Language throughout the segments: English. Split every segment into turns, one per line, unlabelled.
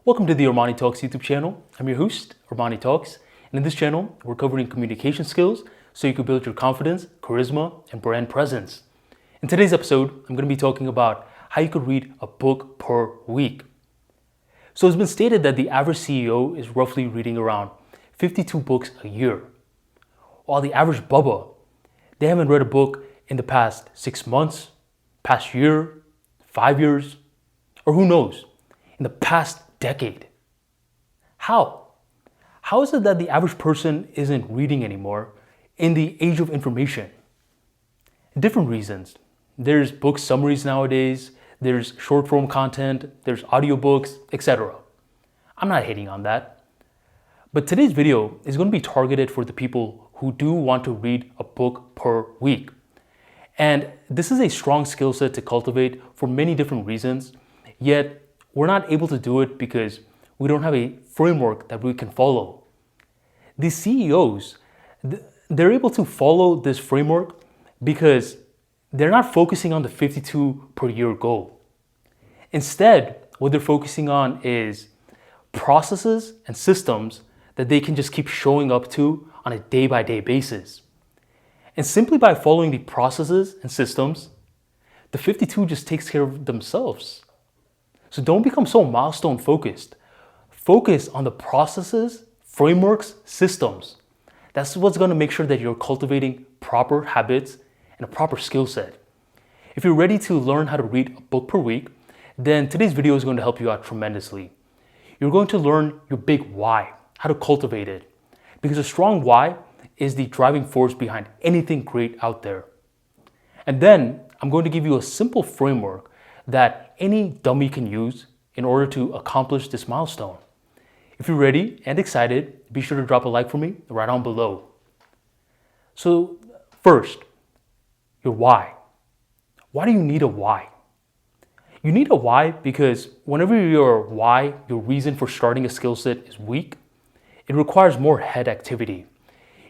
Welcome to the ArmaniTalks YouTube channel. I'm your host, ArmaniTalks, and in this channel, we're covering communication skills so you can build your confidence, charisma, and brand presence. In today's episode, I'm going to be talking about how you could read a book per week. So it's been stated that the average CEO is roughly reading around 52 books a year, while the average Bubba, they haven't read a book in the past 6 months, past year, 5 years, or who knows, in the past decade. How? How is it that the average person isn't reading anymore in the age of information? Different reasons. There's book summaries nowadays, there's short form content, there's audiobooks, etc. I'm not hating on that. But today's video is going to be targeted for the people who do want to read a book per week. And this is a strong skill set to cultivate for many different reasons, yet we're not able to do it because we don't have a framework that we can follow. These CEOs, they're able to follow this framework because they're not focusing on the 52 per year goal. Instead, what they're focusing on is processes and systems that they can just keep showing up to on a day-by-day basis. And simply by following the processes and systems, the 52 just takes care of themselves. So don't become so milestone focused. Focus on the processes, frameworks, systems. That's what's going to make sure that you're cultivating proper habits and a proper skill set. If you're ready to learn how to read a book per week, then today's video is going to help you out tremendously. You're going to learn your big why, how to cultivate it. Because a strong why is the driving force behind anything great out there. And then I'm going to give you a simple framework that any dummy can use in order to accomplish this milestone. If you're ready and excited, be sure to drop a like for me right on below. So first, your why. Why do you need a why? You need a why because whenever your why, your reason for starting a skill set is weak, it requires more head activity.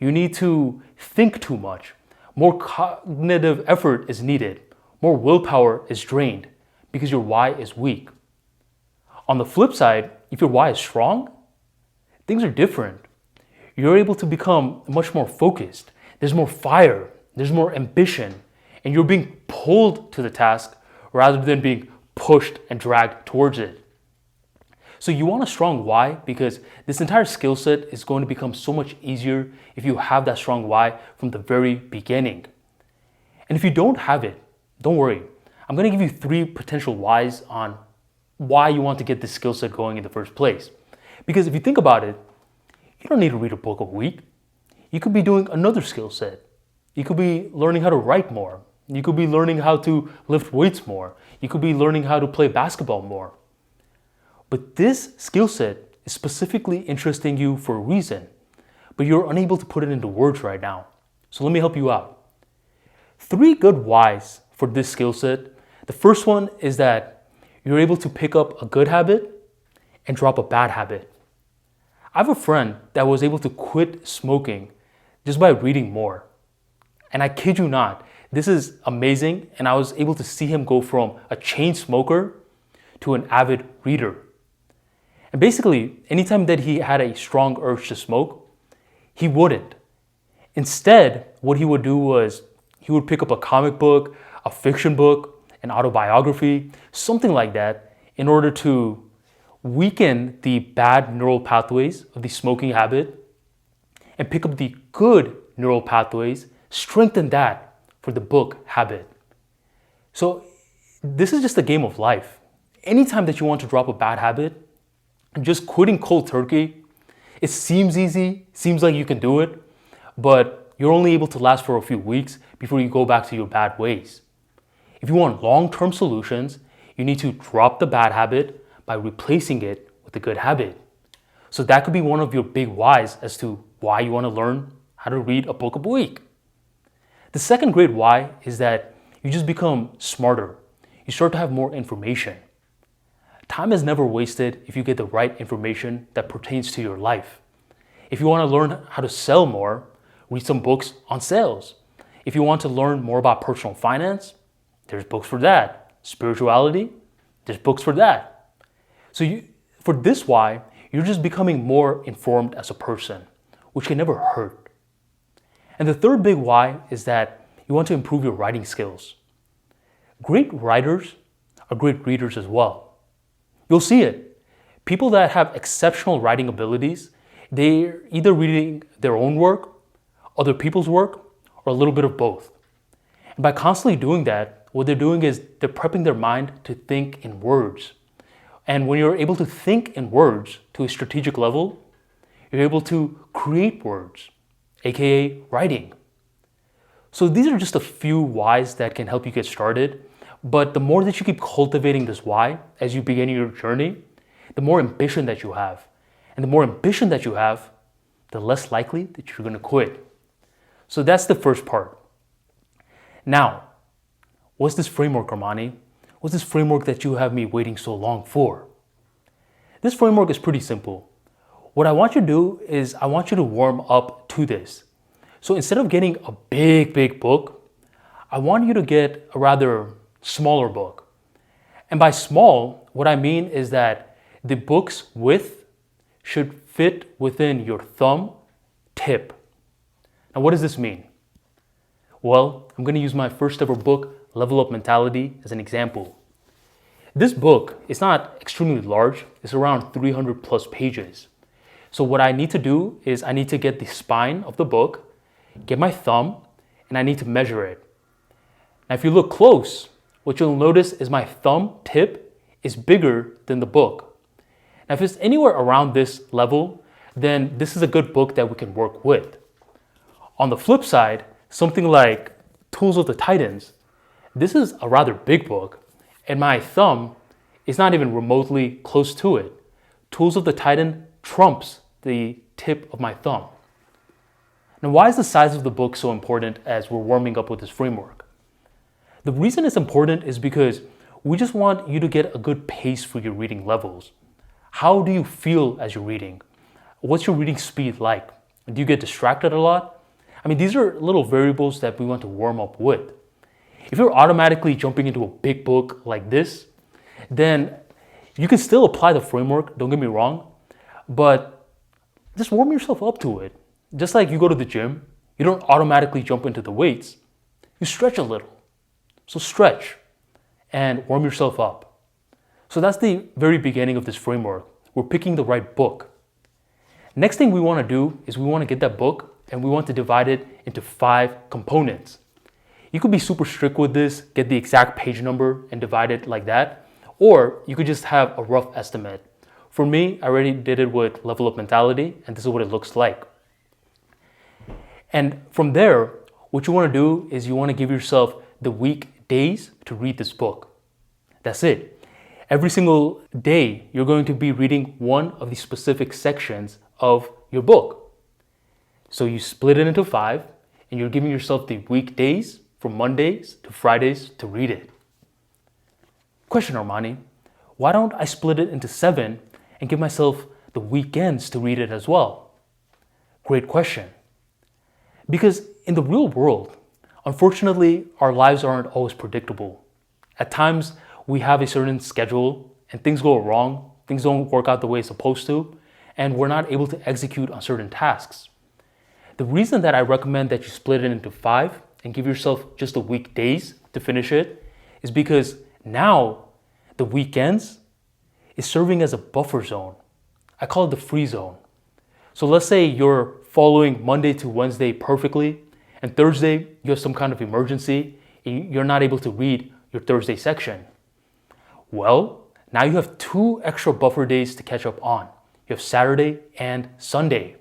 You need to think too much. More cognitive effort is needed. More willpower is drained because your why is weak. On the flip side, if your why is strong, things are different. You're able to become much more focused. There's more fire, there's more ambition, and you're being pulled to the task rather than being pushed and dragged towards it. So you want a strong why because this entire skill set is going to become so much easier if you have that strong why from the very beginning. And if you don't have it, don't worry. I'm going to give you 3 potential whys on why you want to get this skill set going in the first place. Because if you think about it, you don't need to read a book a week. You could be doing another skill set. You could be learning how to write more. You could be learning how to lift weights more. You could be learning how to play basketball more. But this skill set is specifically interesting you for a reason, but you're unable to put it into words right now. So let me help you out. 3 good whys for this skill set. The first one is that you're able to pick up a good habit and drop a bad habit. I have a friend that was able to quit smoking just by reading more. And I kid you not, this is amazing, and I was able to see him go from a chain smoker to an avid reader. And basically, anytime that he had a strong urge to smoke, he wouldn't. Instead, what he would do was he would pick up a comic book, a fiction book, an autobiography, something like that, in order to weaken the bad neural pathways of the smoking habit and pick up the good neural pathways, strengthen that for the book habit. So this is just a game of life. Anytime that you want to drop a bad habit, just quitting cold turkey, it seems easy, seems like you can do it, but you're only able to last for a few weeks before you go back to your bad ways. If you want long-term solutions, you need to drop the bad habit by replacing it with a good habit. So that could be one of your big whys as to why you want to learn how to read a book a week. The second great why is that you just become smarter. You start to have more information. Time is never wasted if you get the right information that pertains to your life. If you want to learn how to sell more, read some books on sales. If you want to learn more about personal finance, there's books for that. Spirituality, there's books for that. So For this why, you're just becoming more informed as a person, which can never hurt. And the third big why is that you want to improve your writing skills. Great writers are great readers as well. You'll see it. People that have exceptional writing abilities, they're either reading their own work, other people's work, or a little bit of both. And by constantly doing that, what they're doing is they're prepping their mind to think in words. And when you're able to think in words to a strategic level, you're able to create words, aka writing. So these are just a few whys that can help you get started. But the more that you keep cultivating this why as you begin your journey, the more ambition that you have. And the more ambition that you have, the less likely that you're going to quit. So that's the first part. Now, what's this framework, Armani? What's this framework that you have me waiting so long for? This framework is pretty simple. What I want you to do is I want you to warm up to this. So instead of getting a big book, I want you to get a rather smaller book. And by small, what I mean is that the book's width should fit within your thumb tip. Now, what does this mean? Well, I'm going to use my first ever book, Level Up Mentality, as an example. This book is not extremely large. It's around 300 plus pages. So what I need to do is I need to get the spine of the book, get my thumb, and I need to measure it. Now, if you look close, what you'll notice is my thumb tip is bigger than the book. Now, if it's anywhere around this level, then this is a good book that we can work with. On the flip side, something like Tools of the Titans, this is a rather big book, and my thumb is not even remotely close to it. Tools of the Titan trumps the tip of my thumb. Now, why is the size of the book so important as we're warming up with this framework? The reason it's important is because we just want you to get a good pace for your reading levels. How do you feel as you're reading? What's your reading speed like? Do you get distracted a lot? I mean, these are little variables that we want to warm up with. If you're automatically jumping into a big book like this, then you can still apply the framework, don't get me wrong, but just warm yourself up to it. Just like you go to the gym, you don't automatically jump into the weights, you stretch a little. So stretch and warm yourself up. So that's the very beginning of this framework. We're picking the right book. Next thing we want to do is we want to get that book and we want to divide it into 5 components. You could be super strict with this, get the exact page number and divide it like that, or you could just have a rough estimate. For me, I already did it with Level Up Mentality, and this is what it looks like. And from there, what you want to do is you want to give yourself the weekdays to read this book. That's it. Every single day, you're going to be reading one of the specific sections of your book. So you split it into 5, and you're giving yourself the weekdays from Mondays to Fridays to read it. Question, Armani, why don't I split it into 7 and give myself the weekends to read it as well? Great question. Because in the real world, unfortunately, our lives aren't always predictable. At times, we have a certain schedule and things go wrong, things don't work out the way it's supposed to, and we're not able to execute on certain tasks. The reason that I recommend that you split it into 5 and give yourself just the weekdays to finish it is because now the weekends is serving as a buffer zone. I call it the free zone. So let's say you're following Monday to Wednesday perfectly, and Thursday you have some kind of emergency and you're not able to read your Thursday section. Well, now you have 2 extra buffer days to catch up on. You have Saturday and Sunday.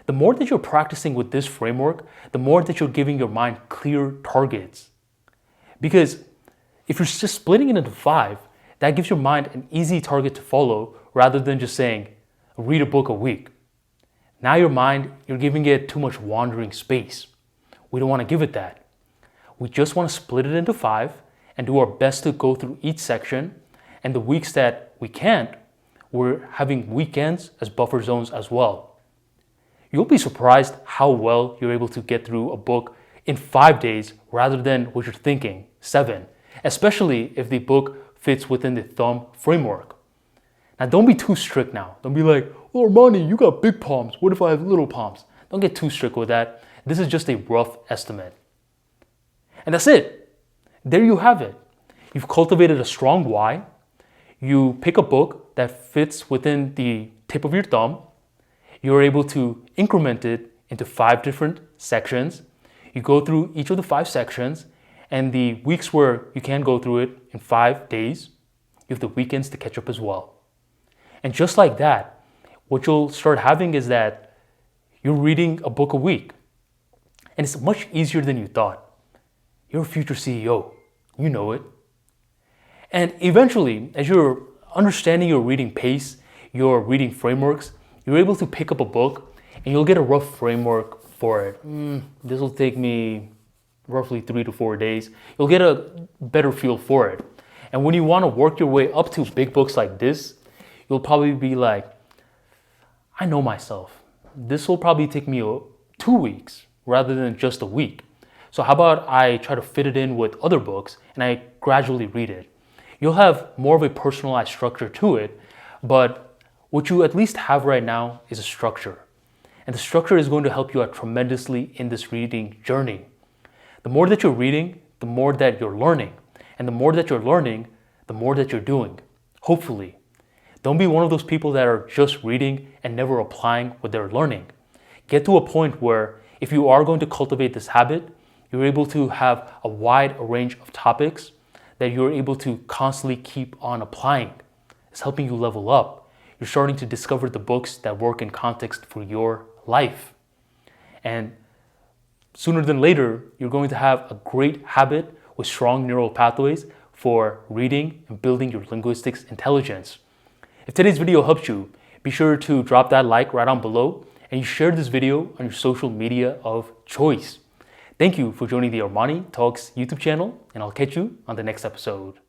The more that you're practicing with this framework, the more that you're giving your mind clear targets. Because if you're just splitting it into 5, that gives your mind an easy target to follow rather than just saying, read a book a week. Now your mind, you're giving it too much wandering space. We don't want to give it that. We just want to split it into 5 and do our best to go through each section. And the weeks that we can't, we're having weekends as buffer zones as well. You'll be surprised how well you're able to get through a book in 5 days rather than what you're thinking, 7, especially if the book fits within the thumb framework. Now, don't be too strict now. Don't be like, oh, Armani, you got big palms. What if I have little palms? Don't get too strict with that. This is just a rough estimate. And that's it. There you have it. You've cultivated a strong why. You pick a book that fits within the tip of your thumb. You're able to increment it into 5 different sections. You go through each of the 5 sections, and the weeks where you can go through it in 5 days, you have the weekends to catch up as well. And just like that, what you'll start having is that you're reading a book a week. And it's much easier than you thought. You're a future CEO. You know it. And eventually, as you're understanding your reading pace, your reading frameworks, you're able to pick up a book and you'll get a rough framework for it. This will take me roughly 3 to 4 days. You'll get a better feel for it. And when you want to work your way up to big books like this, you'll probably be like, I know myself. This will probably take me 2 weeks rather than just a week. So how about I try to fit it in with other books and I gradually read it. You'll have more of a personalized structure to it, but what you at least have right now is a structure. And the structure is going to help you out tremendously in this reading journey. The more that you're reading, the more that you're learning. And the more that you're learning, the more that you're doing. Hopefully. Don't be one of those people that are just reading and never applying what they're learning. Get to a point where if you are going to cultivate this habit, you're able to have a wide range of topics that you're able to constantly keep on applying. It's helping you level up. You're starting to discover the books that work in context for your life. And sooner than later, you're going to have a great habit with strong neural pathways for reading and building your linguistics intelligence. If today's video helped you, be sure to drop that like right down below and you share this video on your social media of choice. Thank you for joining the Armani Talks YouTube channel, and I'll catch you on the next episode.